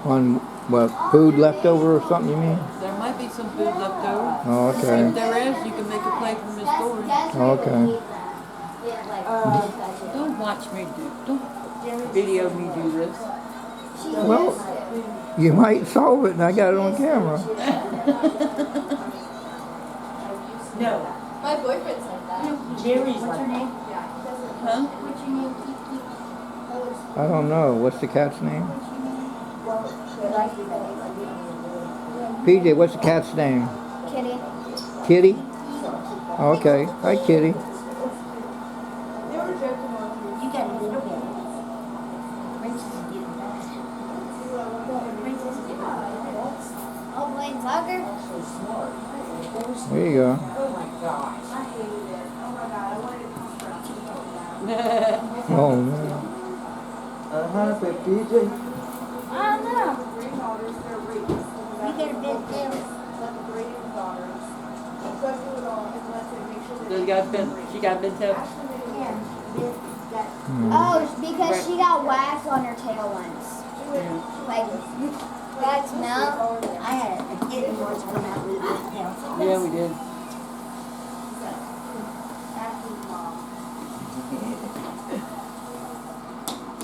On what, food left over or something, you mean? There might be some food left over. Oh, okay. If there is, you can make a plate from the store. Okay. Don't watch me don't video me do this. Well, you might solve it and I got it on camera. No. My boyfriend said that. Jerry's what's her name? Huh? What's your name, Kiki? I don't know. What's the cat's name? PJ, what's the cat's name? Kitty. Kitty? Okay. Hi, Kitty. You got a little bit. Princess is getting back. Princess is getting back. Oh, playing soccer? There you go. Oh my gosh. I hated it. Oh my god, I wanted to come Oh, man. PJ. I don't know. You get a big deal. She got been tough. Oh, because she got wax on her tail once. Like, wax melt. I had a kitten once come out with this tail. Yeah, we did.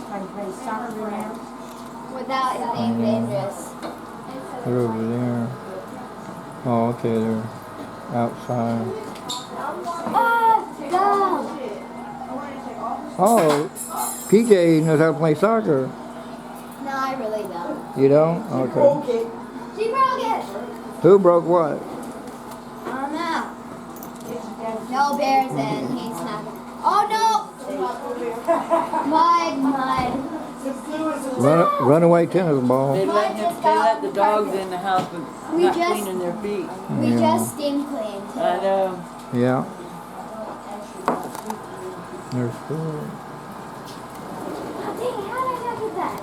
Trying to play soccer around. Without it being dangerous. They're over there. Oh, okay, they're outside. Go! Oh, PJ knows how to play soccer. No, I really don't. You don't? Okay. She broke it. Who broke what? I don't know. No bears and he's not. Oh no! Mud. Run away tennis ball. They let the dogs in the house but We not just- cleaning their feet. We Yeah. just steam cleaned. I know. Yeah. There's food. Oh, dang, how did I not get that?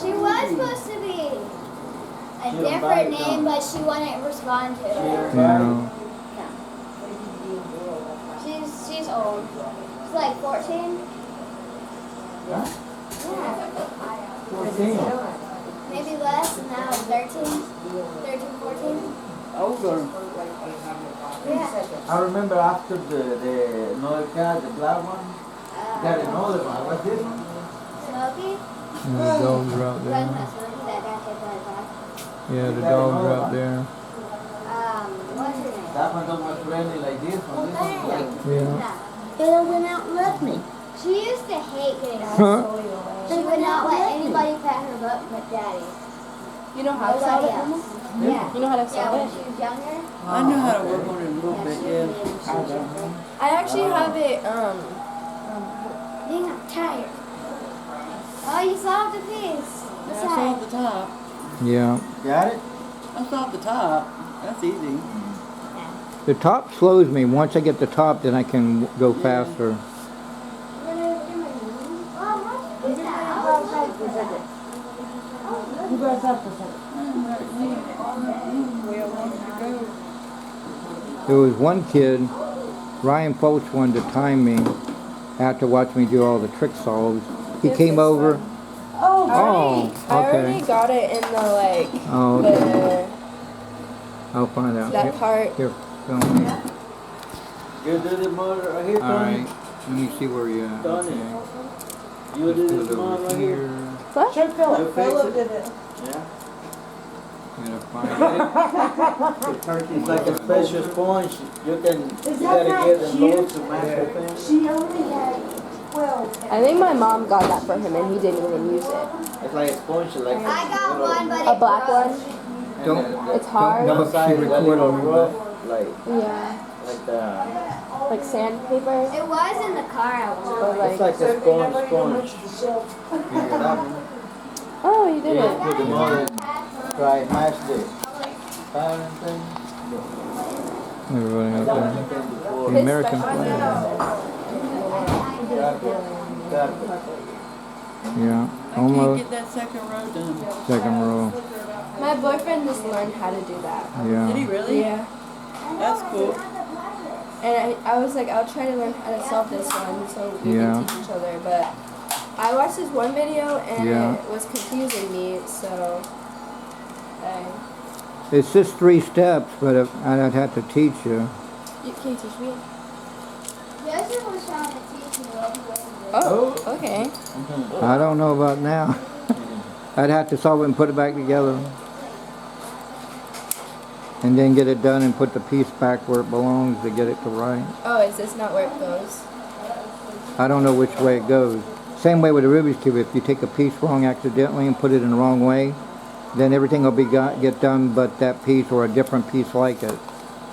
She was supposed to be a different name, but she wouldn't respond to it. Yeah. She's old. She's like 14. Huh? Yeah. 14. Maybe less, now 13, 14. Over. Yeah. I remember after the another cat, the black one, got another one. What's this one? Smokey? And the dogs are out Run there. that Smokey that got hit by a dog. Yeah, the dogs are out there. What's her name? That one was friendly like this one. This one's like, Yeah. They went out and left me. She used to hate getting her Huh? soil away. She would not let anybody pat her butt but Daddy. You know how to sell Nobody it? else. Yeah. You know how to Yeah, sell when it? she was younger. I know how to work on it a little bit, she yeah. did. I actually have it, Dang, I'm tired. Oh, you solved a piece. I saw the top. Yeah. got it? I saw the top. That's easy. The top slows me. Once I get the top, then I can go faster. You guys up for something. There was one kid, Ryan Foltz, wanted to time me after watching me do all the trick solves. He came over. Oh, Oh, I already okay. got it in the, like, Oh, okay. the, I'll find out. that part. Here, film me. You do the motor right here, All Tony? right. Let me see where you're at. Tony. Okay. You Let's do put this it motor over right here? here. What? Sure, Philip. You fix it? Yeah. I'm gonna find It's like a special sponge. You can, you that gotta not get them cute? both to match the thing. She only had 12. I think my mom got that for him and he didn't even use it. It's like a sponge, like. I got one, but A black one? Don't- It's hard. don't- The side is a little rough, like Yeah. the. Like sandpaper. It was in the car I was Or It's like, like a sponge. That one. oh, you did You it. put the motor, try match the parent thing. everybody out there. The American flag. Got it. Yeah, I can't almost get that second row done. second row. My boyfriend just learned how to do that. Did he Yeah. really? Yeah. That's cool. And I was like, I'll try to learn how to solve this one so we Yeah. can teach each other. But I watched this one video and Yeah. it was confusing me, so It's just 3 steps, but I'd have to teach you. can you teach me? Joseph was trying to teach me what he was doing. Oh, okay. I don't know about now. I'd have to solve it and put it back together. And then get it done and put the piece back where it belongs to get it to right. Oh, is this not where it goes? I don't know which way it goes. Same way with a Rubik's Cube. If you take a piece wrong accidentally and put it in the wrong way, then everything will get done but that piece or a different piece like it.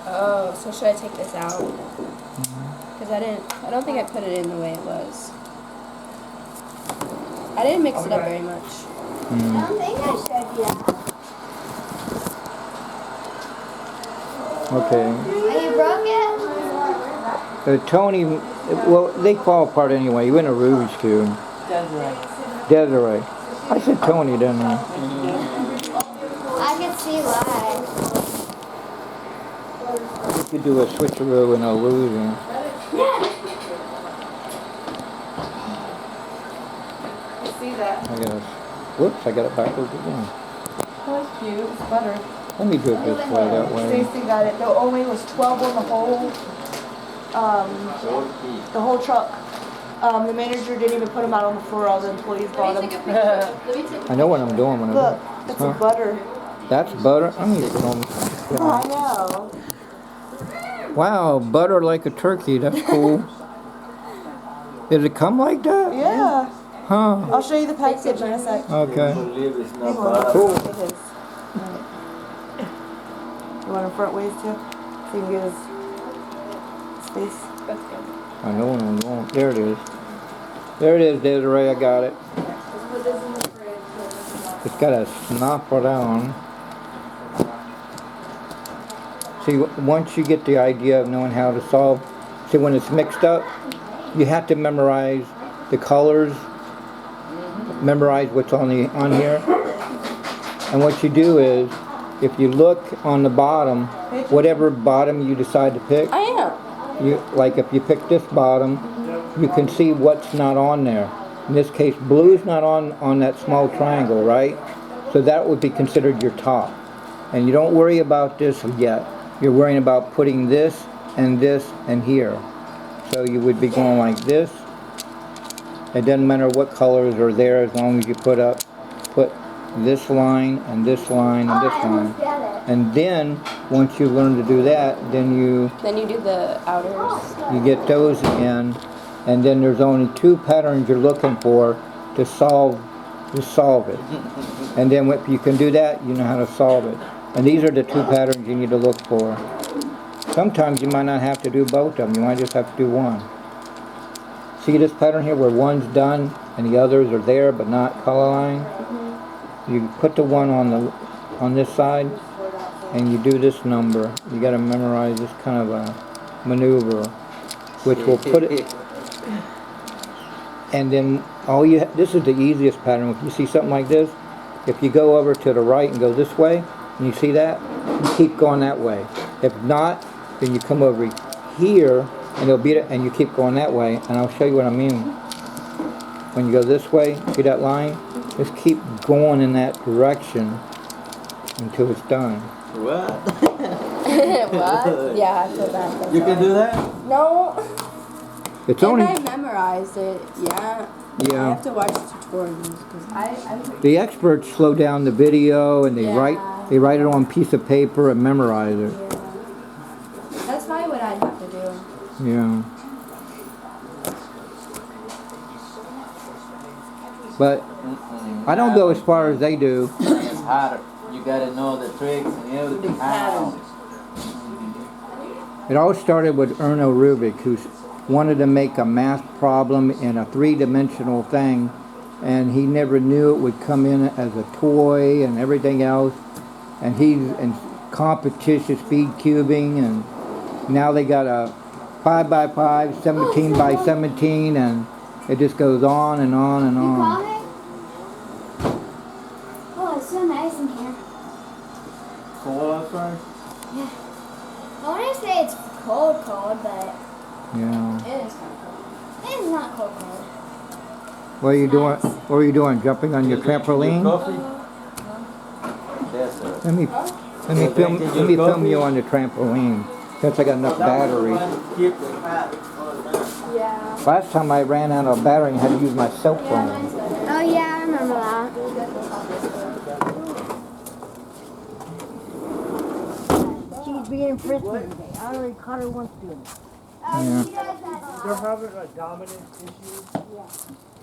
Oh, so should I take this out? Because I don't think I put it in the way it was. I didn't mix it up very much. I don't think I showed you that. Okay. Oh, you broke it? Tony, well, they fall apart anyway. You in a Rubik's Cube. Desiree. I said Tony, didn't I? I can see why. You could do a switcheroo and a losing. See that? Whoops, I got it backwards again. Oh, it's cute. It's butter. Let me do it this way, that way. Stacy got it. There only was 12 on the whole truck. The manager didn't even put them out on the floor. All the employees bought them. I know what I'm doing when Look, I that's a butter. That's butter? I need to put on. I know. Wow, butter like a turkey. That's cool. Does it come like that? Yeah. Huh. I'll show you the package in a sec. Okay. Believe it's not Hang on. butter. Cool. It is. You want him front ways too? So you can get his face. That's good. I know what I'm doing. There it is. There it is, Desiree. I got it. It's got a snapper down. See, once you get the idea of knowing how to solve, see when it's mixed up, you have to memorize the colors, memorize what's on here. And what you do is, if you look on the bottom, whatever bottom you decide to pick, I am. like if you pick this bottom, you can see what's not on there. In this case, blue is not on that small triangle, right? So that would be considered your top. And you don't worry about this yet. You're worrying about putting this and here. So you would be going like this. It doesn't matter what colors are there as long as you put this line and this line and this I line. almost got it. And then, once you learn to do that, then you do the outers. you get those in, and then there's only 2 patterns you're looking for to solve it. And then if you can do that, you know how to solve it. And these are the 2 patterns you need to look for. Sometimes you might not have to do both of them. You might just have to do one. See this pattern here where one's done and the others are there but not color line? You put the one on this side and you do this number. You got to memorize this kind of a maneuver, which will put it. And then this is the easiest pattern. If you see something like this, if you go over to the right and go this way, and you see that, you keep going that way. If not, then you come over here and it'll beat it, and you keep going that way. And I'll show you what I mean. When you go this way, see that line? Just keep going in that direction until it's done. What? What? Yeah, I feel bad. You can do that? No. It's If only I memorized it, yeah. I yeah. have to watch tutorials because I'm The experts slow down the video and they Yeah. write it on a piece of paper and memorize it. yeah. That's probably what I'd have to do. Yeah. But I don't go as far as they do. It's harder. You gotta know the tricks and everything. How? It all started with Erno Rubik, who wanted to make a math problem in a 3-dimensional thing, and he never knew it would come in as a toy and everything else. And he's in competition speed cubing, and now they got a 5x5, 17x17, and it just goes on and on and on. Mommy? Oh, it's so nice in here. Cool outside? I want to say it's cold, but Yeah. It is kind of cold. it's not cold. What are you doing? What are you doing? Jumping on your trampoline? Coffee? Yes, sir. Let me film you on the trampoline. Since I got enough battery. Yeah. Last time I ran out of battery and had to use my cell phone. Oh yeah, I remember that. She's being frisky today. I already caught her once doing it. Yeah. They're having a dominance issue. Yeah.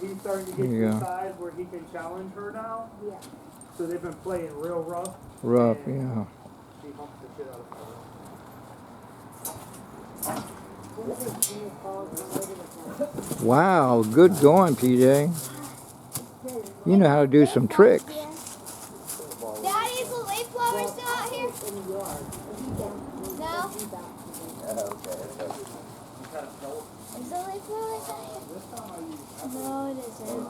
He's starting to get to Yeah. the size where he can challenge her now. Yeah. So they've been playing real rough. Rough, and yeah. She humps the shit out of her. Wow, good going, PJ. You know how to do some tricks. Daddy, is the leaf blower still out here? No? Is the leaf blower out here? No, it isn't.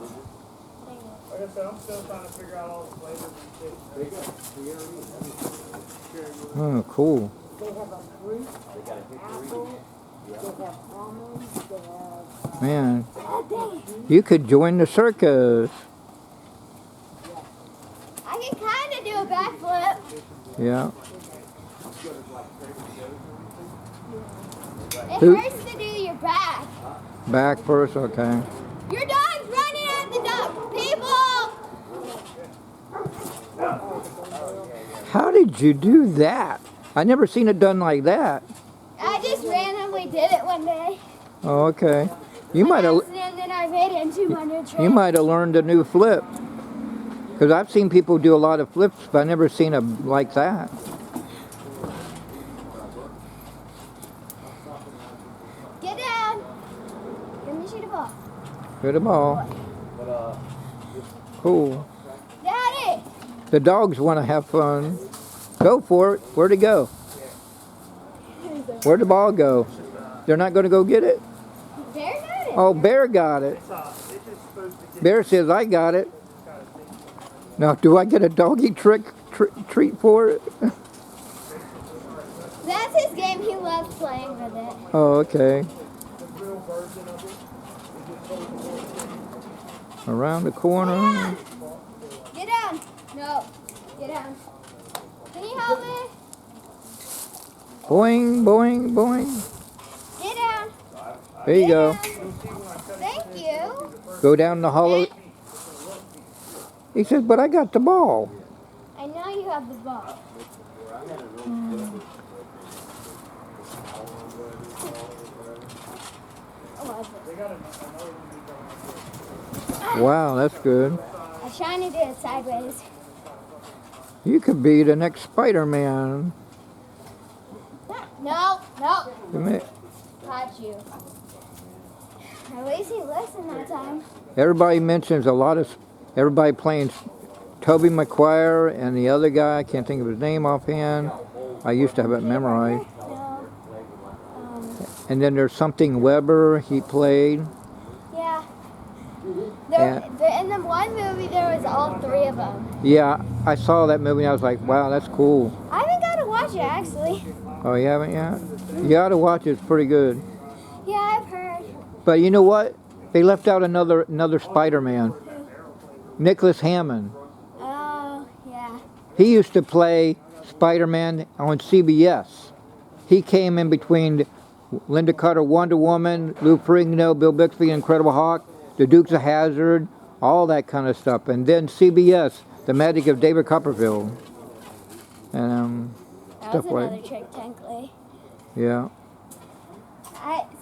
Like I said, I'm still trying to figure out all the flavors and shit. Oh, cool. They have a fruit, apple, they have almonds, they have... Man, you could join the circus. I can kind of do a backflip. Yeah. It Who? hurts to do your back. Back first, okay. Your dog's running at the dog. People! How did you do that? I never seen it done like that. I just randomly did it one day. Oh, okay. You might have And then I made it into my new trick. you might have learned a new flip. Because I've seen people do a lot of flips, but I've never seen a like that. Get down. Let me shoot a ball. Good ball. Cool. Daddy! The dogs want to have fun. Go for it. Where'd it go? Where'd the ball go? They're not going to go get it? Bear got it. Oh, Bear got it. Bear says, I got it. Now, do I get a doggy treat for it? That's his game. He loves playing with it. Oh, okay. Around the corner. Get down. No. Get down. Can you help me? Boing, boing, boing. Get down. There you go. Thank you. Go down the hollow. He says, but I got the ball. I know you have the ball. Wow, that's good. I'm trying to do it sideways. You could be the next Spider-Man. No, no. Admit- Caught you. At least he listened that time. Everybody mentions a lot of, everybody playing Tobey Maguire and the other guy, I can't think of his name offhand. I used to have it memorized. No. And then there's something Weber, he played. Yeah. Yeah. In the one movie, there was all three of them. Yeah, I saw that movie and I was like, wow, that's cool. I haven't got to watch it, actually. Oh, you haven't yet? You gotta watch it, it's pretty good. Yeah, I've heard. But you know what? They left out another Spider-Man. Nicholas Hammond. Oh, yeah. He used to play Spider-Man on CBS. He came in between Linda Carter, Wonder Woman, Lou Ferrigno, Bill Bixby, Incredible Hulk, the Dukes of Hazzard, all that kind of stuff. And then CBS, The Magic of David Copperfield. And That was stuff like another trick, technically. yeah.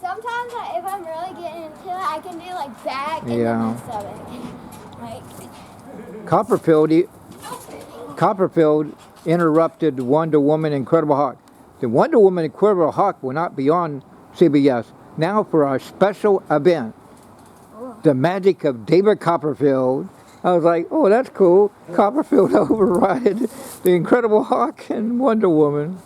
Sometimes if I'm really getting into it, I can do like back and Yeah. then my stomach. Like, Copperfield interrupted Wonder Woman, Incredible Hulk. The Wonder Woman, Incredible Hulk will not be on CBS. Now for our special event, The Magic of David Copperfield. I was like, oh, that's cool. Copperfield overrided the Incredible Hulk and Wonder Woman.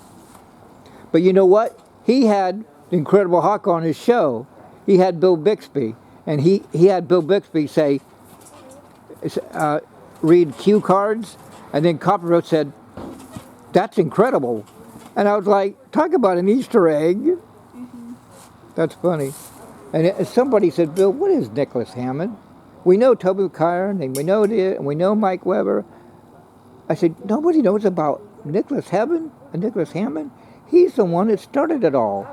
But you know what? He had the Incredible Hulk on his show. He had Bill Bixby. And he had Bill Bixby say, read cue cards. And then Copperfield said, that's incredible. And I was like, talk about an Easter egg. That's funny. And somebody said, Bill, what is Nicholas Hammond? We know Toby Kyron, and we know and we know Mike Weber. I said, nobody knows about Nicholas Hammond and Nicholas Hammond. He's the one that started it all.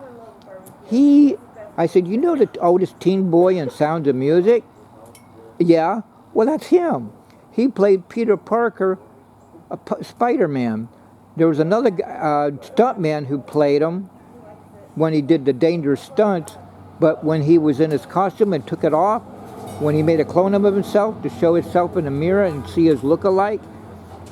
I said, you know the oldest teen boy in Sounds of Music? Yeah, well, that's him. He played Peter Parker, Spider-Man. There was another stuntman who played him when he did the dangerous stunts, but when he was in his costume and took it off, when he made a clone of himself to show himself in the mirror and see his look-alike,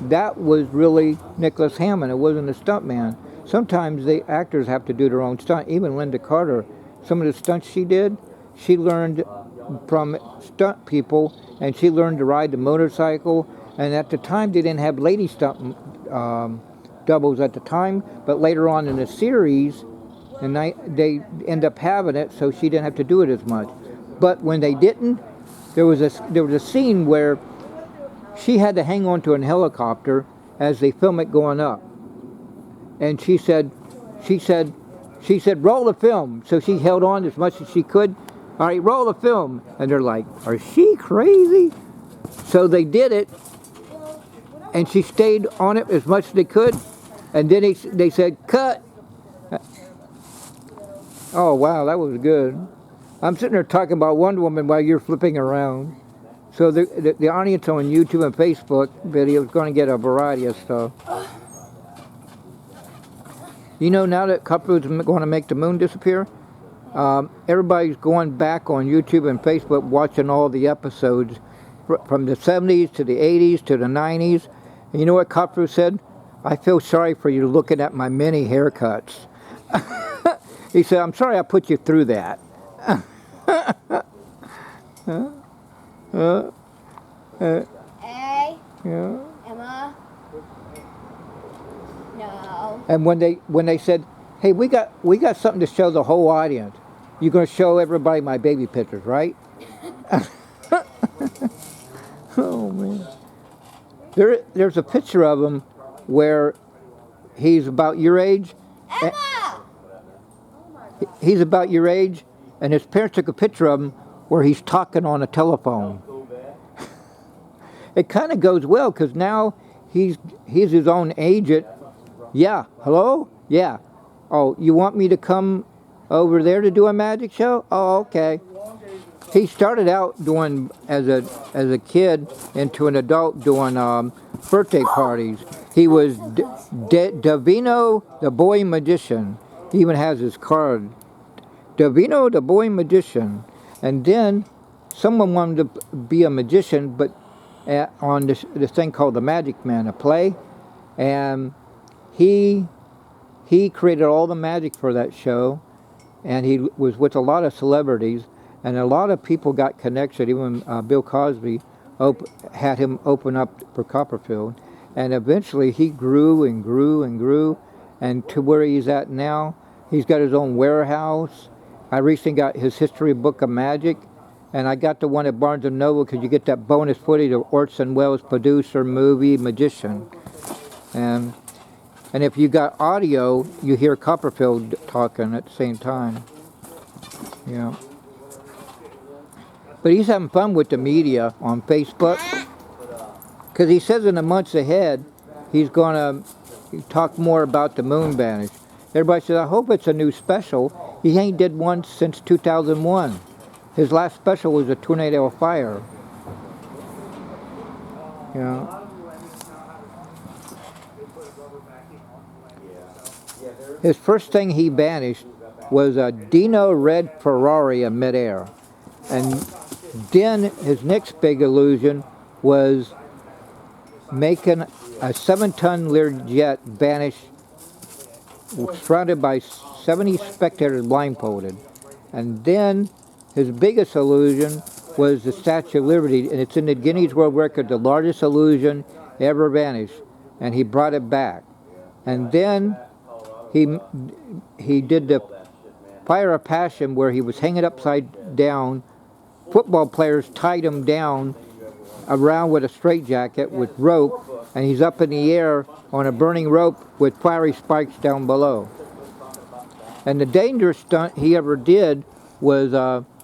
that was really Nicholas Hammond. It wasn't a stuntman. Sometimes the actors have to do their own stunt. Even Linda Carter, some of the stunts she did, she learned from stunt people, and she learned to ride the motorcycle. And at the time, they didn't have lady stunt doubles at the time, but later on in the series, and they end up having it, so she didn't have to do it as much. But when they didn't, there was a scene where she had to hang on to a helicopter as they film it going up. And she said, roll the film. So she held on as much as she could. All right, roll the film. And they're like, are she crazy? So they did it, and she stayed on it as much as they could. And then they said, cut. Oh, wow, that was good. I'm sitting there talking about Wonder Woman while you're flipping around. So the audience on YouTube and Facebook video is going to get a variety of stuff. You know, now that Cupfood's going to make the moon disappear, everybody's going back on YouTube and Facebook watching all the episodes from the 70s to the 80s to the 90s. And you know what Cupfood said? I feel sorry for you looking at my many haircuts. He said, I'm sorry I put you through that. Hey, Yeah. Emma. No. And when they said, hey, we got something to show the whole audience. You're going to show everybody my baby pictures, right? Oh, man. There's a picture of him where he's about your age. Emma! He's about your age, and his parents took a picture of him where he's talking on a telephone. It kind of goes well, because now he's his own agent. Yeah, hello? Yeah. Oh, you want me to come over there to do a magic show? Oh, okay. He started out doing, as a kid, into an adult, doing birthday parties. He was Davino, the boy magician. He even has his card. Davino, the boy magician. And then someone wanted to be a magician, but on this thing called The Magic Man, a play. And he created all the magic for that show. And he was with a lot of celebrities. And a lot of people got connection. Even Bill Cosby had him open up for Copperfield. And eventually he grew and grew and grew. And to where he's at now, he's got his own warehouse. I recently got his history book of magic. And I got the one at Barnes & Noble because you get that bonus footage of Orson Welles, producer, movie, magician. And if you got audio, you hear Copperfield talking at the same time. Yeah. But he's having fun with the media on Facebook. Because he says in the months ahead, he's going to talk more about the moon vanish. Everybody says, I hope it's a new special. He ain't did one since 2001. His last special was a tornado of fire. Yeah. His first thing he vanished was a Dino red Ferrari in midair. And then his next big illusion was making a 7-ton Learjet vanish surrounded by 70 spectators blindfolded. And then his biggest illusion was the Statue of Liberty, and it's in the Guinness World Record, the largest illusion ever vanished, and he brought it back. And then he did the Fire of Passion, where he was hanging upside down. Football players tied him down around with a straitjacket with rope, and he's up in the air on a burning rope with fiery spikes down below. And the dangerous stunt he ever did was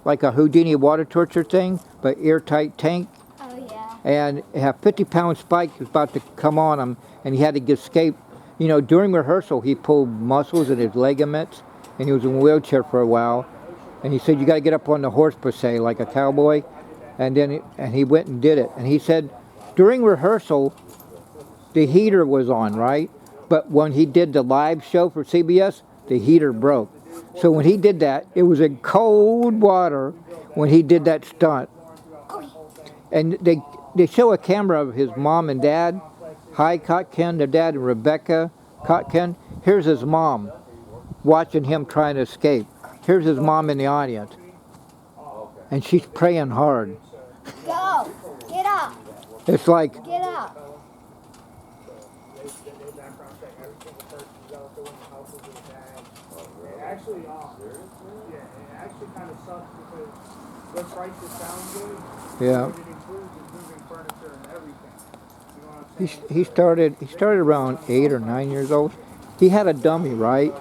like a Houdini water torture thing, but airtight tank. Oh, yeah. And a 50-pound spike was about to come on him, and he had to escape. You know, during rehearsal, he pulled muscles in his ligaments, and he was in a wheelchair for a while. And he said, you got to get up on the horse, per se, like a cowboy. And then he went and did it. And he said, during rehearsal, the heater was on, right? But when he did the live show for CBS, the heater broke. So when he did that, it was in cold water when he did that stunt. And they show a camera of his mom and dad. Hi, Kotkin, their dad, and Rebecca Kotkin. Here's his mom watching him trying to escape. Here's his mom in the audience. And she's praying hard. Go. Get up. It's like, Get up. They background check every single person who's out there when the house was in the bag. It actually, yeah, it actually kind of sucks because the prices sound good. yeah. But it includes moving furniture and everything. You know what I'm saying? He started around 8 or 9 years old. He had a dummy, right?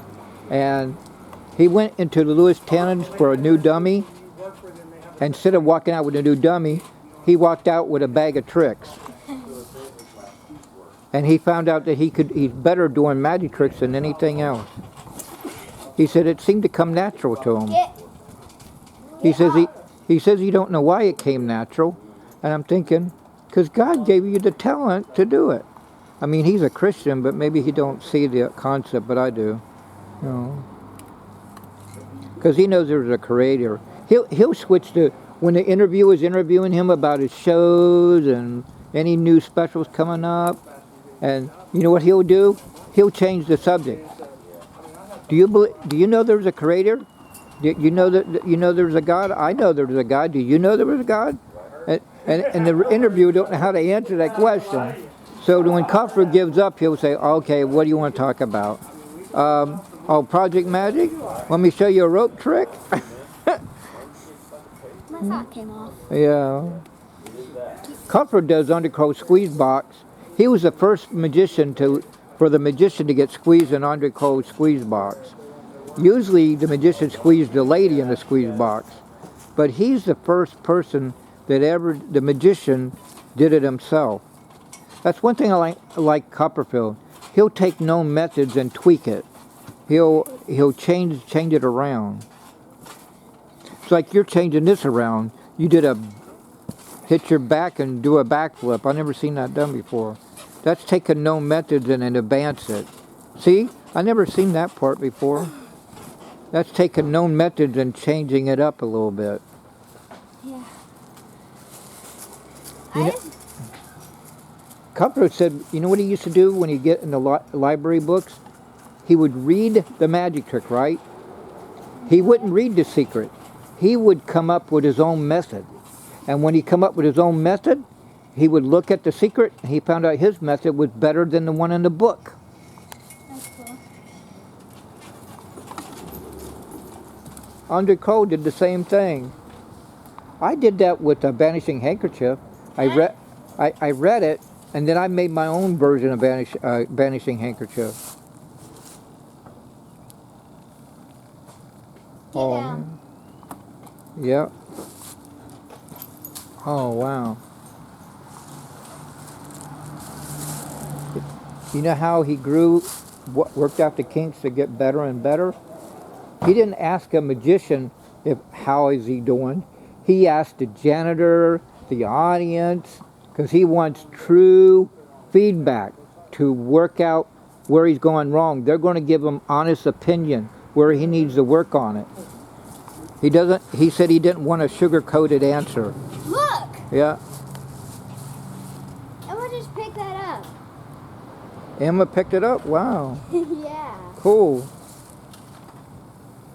And he went into the Lewis Tannins for a new dummy. And instead of walking out with a new dummy, he walked out with a bag of tricks. And he found out that he's better doing magic tricks than anything else. He said it seemed to come natural to him. He says he don't know why it came natural. And I'm thinking, because God gave you the talent to do it. I mean, he's a Christian, but maybe he don't see the concept, but I do. You know, because he knows there's a creator. He'll switch to, when the interviewer is interviewing him about his shows and any new specials coming up, and you know what he'll do? He'll change the subject. Do you know there's a creator? Do you know there's a God? I know there's a God. Do you know there was a God? And the interviewer don't know how to answer that question. So when Cuffer gives up, he'll say, okay, what do you want to talk about? Project Magic? Let me show you a rope trick? My sock came off. Yeah. Cuffer does Undercrow squeeze box. He was the first magician for the magician to get squeezed in Undercrow squeeze box. Usually the magician squeezed the lady in the squeeze box. But he's the first person that the magician did it himself. That's one thing I like Copperfield. He'll take known methods and tweak it. He'll change it around. It's like you're changing this around. You did hit your back and do a backflip. I've never seen that done before. That's taking known methods and then advance it. See? I never seen that part before. That's taking known methods and changing it up a little bit. Yeah. You know, Cutthroat said, you know what he used to do when he'd get in the library books? He would read the magic trick, right? He wouldn't read The Secret. He would come up with his own method. And when he come up with his own method, he would look at The Secret, and he found out his method was better than the one in the book. That's cool. Undercrow did the same thing. I did that with a Vanishing Handkerchief. I read it, and then I made my own version of Vanishing Handkerchief. Get down. Yeah. Oh, wow. You know how he grew, worked out the kinks to get better and better? He didn't ask a magician how is he doing. He asked the janitor, the audience, because he wants true feedback to work out where he's going wrong. They're going to give him honest opinion where he needs to work on it. He said he didn't want a sugar-coated answer. Look! Yeah. Emma just picked that up. Emma picked it up? Wow. Yeah. Cool.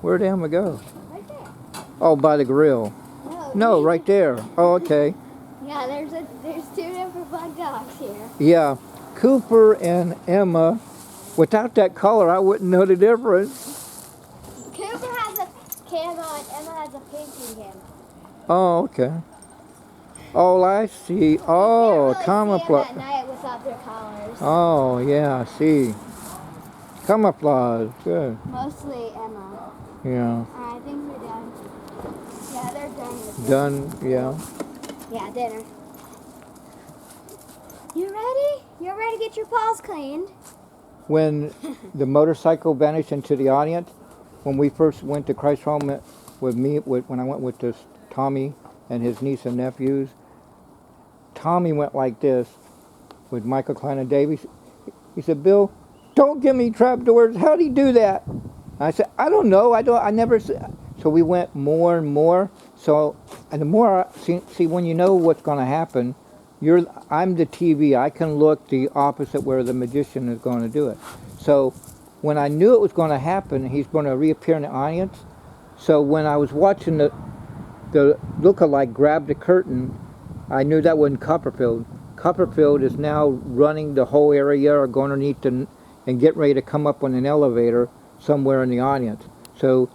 Where'd Emma go? Right there. Oh, by the grill. No, right there. Oh, okay. Yeah, there's two different black dogs here. Yeah. Cooper and Emma. Without that color, I wouldn't know the difference. Cooper has a camo and Emma has a painting camo. Oh, okay. Oh, I see. Oh, Can't really see 'em camouflage. at night without their collars. Oh, yeah, I see. Camouflage, good. Mostly Emma. Yeah. I think we're done. Yeah, they're done with Done, yeah. Yeah, dinner. You ready? You're ready to get your paws cleaned? When the motorcycle vanished into the audience, when we first went to Christ Home when I went with this Tommy and his niece and nephews, Tommy went like this with Michael Klein and Davies. He said, "Bill, don't give me trapdoors. How do you do that?" I said, "I don't know. I never." So we went more and more. So, and the more see when you know what's going to happen, I'm the TV. I can look the opposite where the magician is going to do it. So when I knew it was going to happen, he's going to reappear in the audience. So when I was watching the lookalike grab the curtain, I knew that wasn't Copperfield. Copperfield is now running the whole area or going underneath and getting ready to come up on an elevator somewhere in the audience. So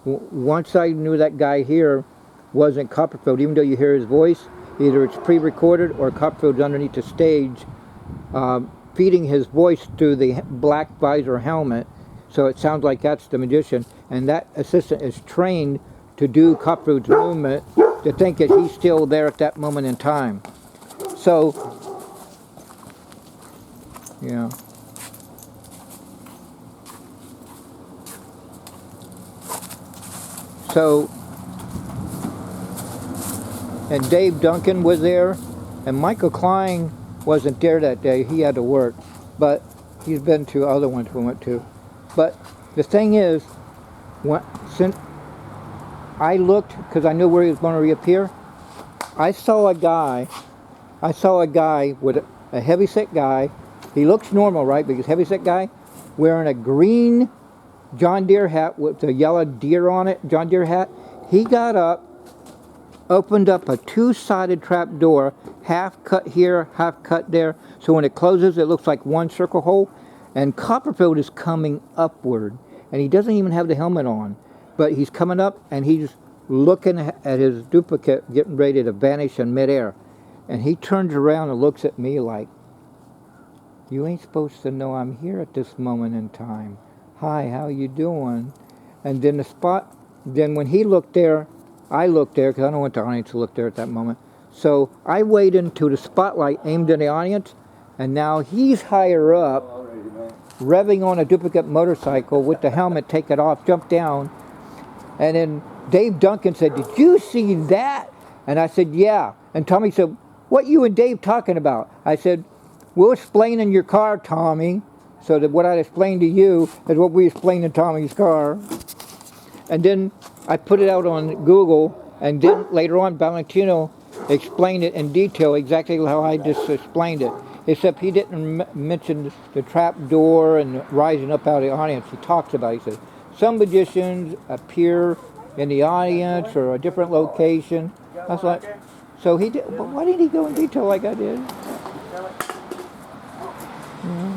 once I knew that guy here wasn't Copperfield, even though you hear his voice, either it's pre-recorded or Copperfield's underneath the stage feeding his voice through the black visor helmet, so it sounds like that's the magician, and that assistant is trained to do Copperfield's movement to think that he's still there at that moment in time. So, yeah. So, and Dave Duncan was there, and Michael Klein wasn't there that day. He had to work, but he's been to other ones we went to. But the thing is, since I looked, because I knew where he was going to reappear, I saw a guy with a heavyset guy. He looks normal, right? Because heavyset guy wearing a green John Deere hat with a yellow deer on it, John Deere hat. He got up, opened up a two-sided trap door, half cut here, half cut there. So when it closes, it looks like one circle hole. And Copperfield is coming upward, and he doesn't even have the helmet on, but he's coming up, and he's looking at his duplicate getting ready to vanish in midair. And he turns around and looks at me like, "You ain't supposed to know I'm here at this moment in time. Hi, how you doing?" And then then when he looked there, I looked there, because I don't want the audience to look there at that moment. So I waited until the spotlight aimed in the audience, and now he's higher up, revving on a duplicate motorcycle with the helmet, take it off, jump down. And then Dave Duncan said, "Did you see that?" And I said, "Yeah." And Tommy said, "What you and Dave talking about?" I said, "We'll explain in your car, Tommy." So that what I explained to you is what we explained in Tommy's car. And then I put it out on Google, and then later on Valentino explained it in detail exactly how I just explained it. Except he didn't mention the trap door and rising up out of the audience. He talks about it. He says, some magicians appear in the audience or a different location. I was like, so he did, but why didn't he go in detail like I did? Yeah.